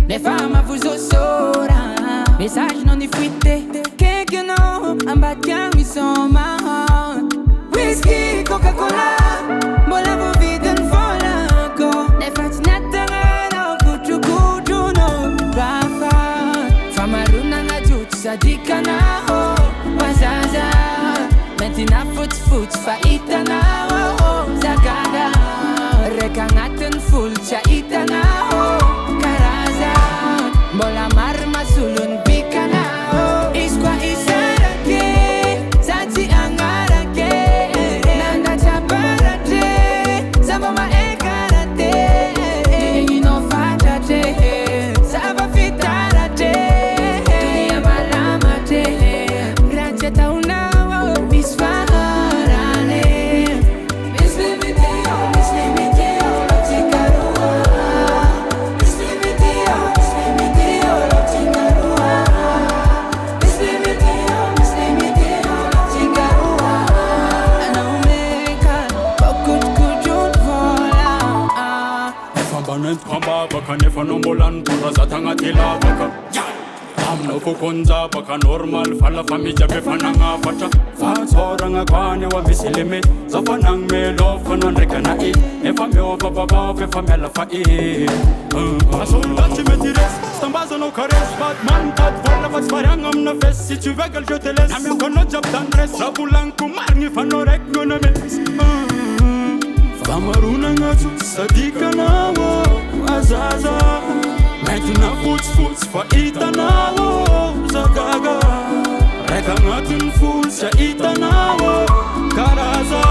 Les femmes à vous osora, message non iffuité. Quelqu'un non, en bas de gang, ils sont marrants. Whisky, Coca-Cola, bola vos vides en folanco. Les fatinateurs, kuchu kuchu no, rafa. Famaruna na jut, Sadikanao, wazaza. Mentina foot, faitanao, zagada. Rekangaten full, chaitanao. Bola marma sulun bikana Iskwa isarake Sati angarake Nanda chaparate Sabama ekarate Ino fatate Saba fitarate Dunia malamate Racheta unawa Bisfarane Mislimiteo Lotikarua Mislimiteo Kamba baka nefa nombolan pura zatanga tila baka amno kukonza baka normal fala famija befananga pacha fasoranga kwane wa misilime zafanang melo fanon rekana e nefa meo baba fe famela fa e asolda chimetires stambazo no cares batman tat vola vas parangam na fest si tu veux que je te laisse amio kono job tendresse rabulan kumarni fanorek ngoname Famaruna ngatu Sadikanao Azaza Mentina futs Faitanao Zagaga Reka ngatun futs Chaitanao Karaza